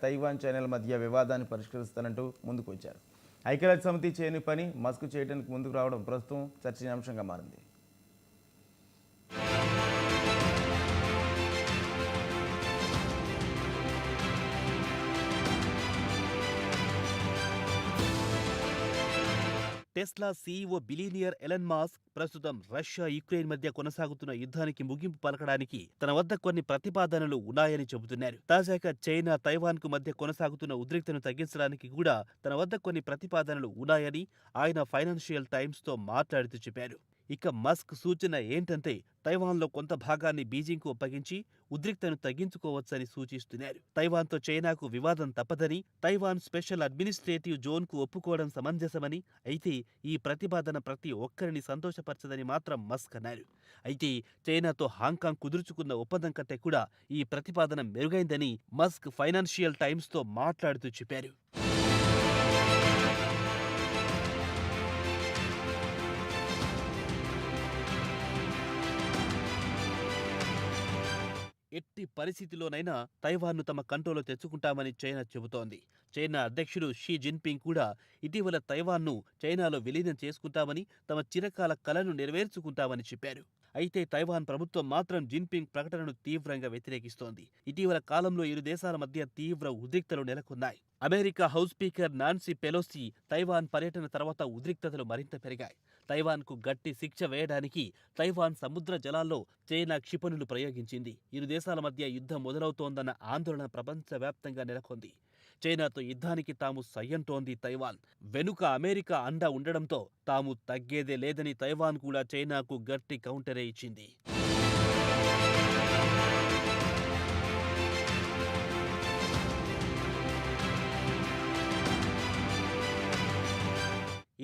Taiwan చైనాల మధ్య వివాదాన్ని పరిష్కరిస్తానంటూ ముందుకు వచ్చారు. ఐక్యరాజ్య సమితి చేయని పని మస్క్ చేయడానికి ముందుకు రావడం ప్రస్తుతం చర్చనీయాంశంగా మారింది. Tesla CEO billionaire Elon Musk ప్రస్తుతం రష్యా యుక్రెయిన్ మధ్య కొనసాగుతున్న యుద్ధానికి ముగింపు పలకడానికి తన వద్ద కొన్ని ప్రతిపాదనలు ఉన్నాయని చెబుతున్నారు. తాజాగా చైనా తైవాన్ కు మధ్య కొనసాగుతున్న ఉద్రిక్తను తగ్గించడానికి కూడా తన వద్ద కొన్ని ప్రతిపాదనలు ఉన్నాయని ఆయన ఫైనాన్షియల్ టైమ్స్ తో మాట్లాడుతూ చెప్పారు. ఇక మస్క్ సూచన ఏంటంటే తైవాన్లో కొంత భాగాన్ని బీజింగ్కు అప్పగించి ఉద్రిక్తను తగ్గించుకోవచ్చని సూచిస్తున్నారు. తైవాన్తో చైనాకు వివాదం తప్పదని, తైవాన్ స్పెషల్ అడ్మినిస్ట్రేటివ్ జోన్కు ఒప్పుకోవడం సమంజసమని, అయితే ఈ ప్రతిపాదన ప్రతి ఒక్కరిని సంతోషపరచదని మాత్రం మస్క్ అన్నారు. అయితే చైనాతో హాంకాంగ్ కుదుర్చుకున్న ఒప్పందం కంటే కూడా ఈ ప్రతిపాదన మెరుగైందని మస్క్ ఫైనాన్షియల్ టైమ్స్తో మాట్లాడుతూ చెప్పారు. ఎట్టి పరిస్థితిలోనైనా తైవాన్ను తమ కంట్రోల్లో తెచ్చుకుంటామని చైనా చెబుతోంది. చైనా అధ్యక్షుడు షీ జిన్పింగ్ కూడా ఇటీవల తైవాన్ను చైనాలో విలీనం చేసుకుంటామని, తమ చిరకాల కలను నెరవేర్చుకుంటామని చెప్పారు. అయితే తైవాన్ ప్రభుత్వం మాత్రం జిన్పింగ్ ప్రకటనను తీవ్రంగా వ్యతిరేకిస్తోంది. ఇటీవల కాలంలో ఇరు దేశాల మధ్య తీవ్ర ఉద్రిక్తలు నెలకొన్నాయి. America house speaker Nancy Pelosi Taiwan పర్యటన తర్వాత ఉద్రిక్తతలు మరింత పెరిగాయి. తైవాన్కు గట్టి శిక్ష వేయడానికి తైవాన్ సముద్ర జలాల్లో చైనా క్షిపణులు ప్రయోగించింది. ఇరు దేశాల మధ్య యుద్ధం మొదలవుతోందన్న ఆందోళన ప్రపంచవ్యాప్తంగా నెలకొంది. చైనాతో యుద్ధానికి తాము సయ్యంటోంది తైవాన్. వెనుక అమెరికా అండ ఉండడంతో తాము తగ్గేదే లేదని తైవాన్ కూడా చైనాకు గట్టి కౌంటరే ఇచ్చింది.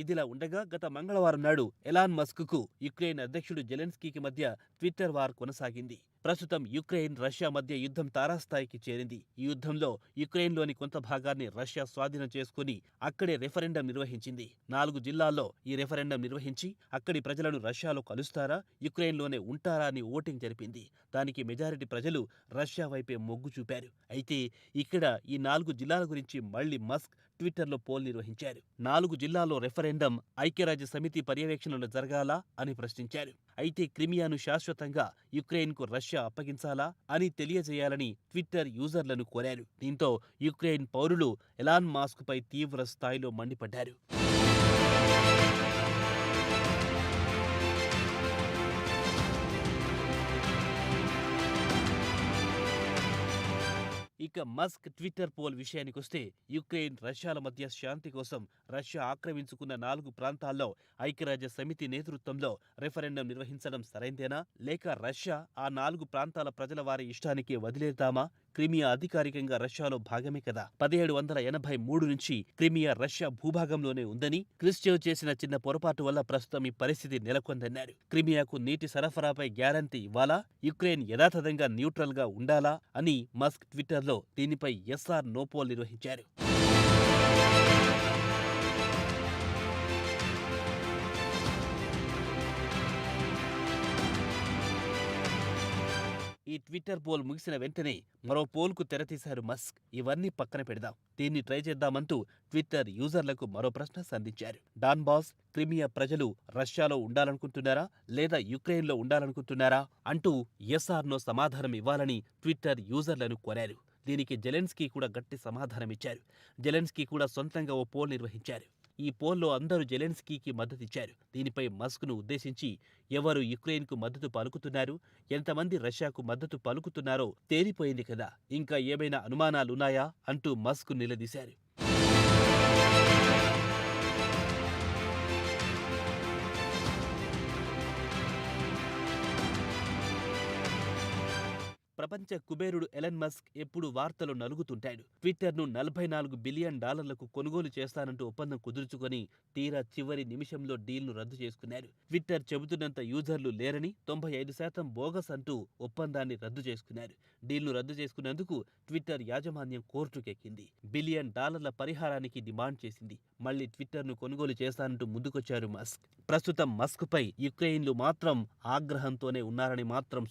ఇదిలా ఉండగా గత మంగళవారం నాడు ఎలాన్ మస్క్కు యుక్రెయిన్ అధ్యక్షుడు జెలెన్స్కీకి మధ్య ట్విట్టర్ వార్ కొనసాగింది. ప్రస్తుతం యుక్రెయిన్ రష్యా మధ్య యుద్ధం తారాస్థాయికి చేరింది. ఈ యుద్ధంలో యుక్రెయిన్లోని కొంత భాగాన్ని రష్యా స్వాధీనం చేసుకుని అక్కడే రెఫరెండం నిర్వహించింది. 4 జిల్లాల్లో ఈ రెఫరెండం నిర్వహించి అక్కడి ప్రజలను రష్యాలో కలుస్తారా, యుక్రెయిన్లోనే ఉంటారా అని ఓటింగ్ జరిపింది. దానికి మెజారిటీ ప్రజలు రష్యా వైపే మొగ్గు చూపారు. అయితే ఇక్కడ ఈ 4 జిల్లాల గురించి మళ్లీ మస్క్ ట్విట్టర్లో పోల్ నిర్వహించారు. 4 జిల్లాల్లో రెఫరెండం ఐక్యరాజ్య సమితి పర్యవేక్షణలో జరగాలా అని ప్రశ్నించారు. అయితే క్రిమియాను శాశ్వతంగా యుక్రెయిన్కు రష్యా అప్పగించాలా అని తెలియజేయాలని ట్విట్టర్ యూజర్లను కోరారు. దీంతో యుక్రెయిన్ పౌరులు ఎలాన్ మాస్క్పై తీవ్ర స్థాయిలో మండిపడ్డారు. ఇక మస్క్ ట్విట్టర్ పోల్ విషయానికొస్తే యుక్రెయిన్ రష్యాల మధ్య శాంతి కోసం రష్యా ఆక్రమించుకున్న 4 ప్రాంతాల్లో ఐక్యరాజ్య సమితి నేతృత్వంలో రెఫరెండం నిర్వహించడం సరైందేనా, లేక రష్యా ఆ 4 ప్రాంతాల ప్రజల వారి ఇష్టానికే వదిలేద్దామా? క్రిమియా అధికారికంగా రష్యాలో భాగమే కదా. 1783 నుంచి క్రిమియా రష్యా భూభాగంలోనే ఉందని, క్రిస్చేవ్ చేసిన చిన్న పొరపాటు వల్ల ప్రస్తుతం ఈ పరిస్థితి నెలకొందన్నారు. క్రిమియాకు నీటి సరఫరాపై గ్యారంటీ ఇవ్వాలా, యుక్రెయిన్ యథాతథంగా న్యూట్రల్ గా ఉండాలా అని మస్క్ ట్విట్టర్లో దీనిపై ఎస్ ఆర్ నో పోల్ నిర్వహించారు. ఈ ట్విట్టర్ పోల్ ముగిసిన వెంటనే మరో పోల్కు తెరతీశారు మస్క్. ఇవన్నీ పక్కన పెడదాం, దీన్ని ట్రై చేద్దామంటూ ట్విట్టర్ యూజర్లకు మరో ప్రశ్న సంధించారు. డాన్బాస్, క్రిమియా ప్రజలు రష్యాలో ఉండాలనుకుంటున్నారా లేదా యుక్రెయిన్లో ఉండాలనుకుంటున్నారా అంటూ ఎస్ ఆర్ నో సమాధానం ఇవ్వాలని ట్విట్టర్ యూజర్లను కోరారు. దీనికి జెలెన్స్కీ కూడా గట్టి సమాధానమిచ్చారు. జెలెన్స్కీ కూడా సొంతంగా ఓ పోల్ నిర్వహించారు. ఈ పోల్లో అందరూ జెలెన్స్కీకి మద్దతిచ్చారు. దీనిపై మస్క్ను ఉద్దేశించి ఎవరు యుక్రెయిన్కు మద్దతు పలుకుతున్నారు, ఎంతమంది రష్యాకు మద్దతు పలుకుతున్నారో తేలిపోయింది కదా, ఇంకా ఏమైనా అనుమానాలున్నాయా అంటూ మస్క్ నిలదీశారు. ప్రపంచ కుబేరుడు ఎలన్ మస్క్ ఎప్పుడు వార్తలు నలుగుతుంటాడు. ట్విట్టర్ను $44 బిలియన్ కొనుగోలు చేస్తానంటూ ఒప్పందం కుదుర్చుకొని తీరా చివరి నిమిషంలో డీల్ను రద్దు చేసుకున్నారు. ట్విట్టర్ చెబుతున్నంత యూజర్లు లేరని, 95% బోగస్ అంటూ ఒప్పందాన్ని రద్దు చేసుకున్నారు. డీల్ను రద్దు చేసుకున్నందుకు ట్విట్టర్ యాజమాన్యం కోర్టుకెక్కింది. $1 బిలియన్ పరిహారానికి డిమాండ్ చేసింది. మళ్లీ ట్విట్టర్ను కొనుగోలు చేస్తానంటూ ముందుకొచ్చారు మస్క్. ప్రస్తుతం మస్క్పై యుక్రెయిన్లు మాత్రం ఆగ్రహంతోనే ఉన్నారని మాత్రం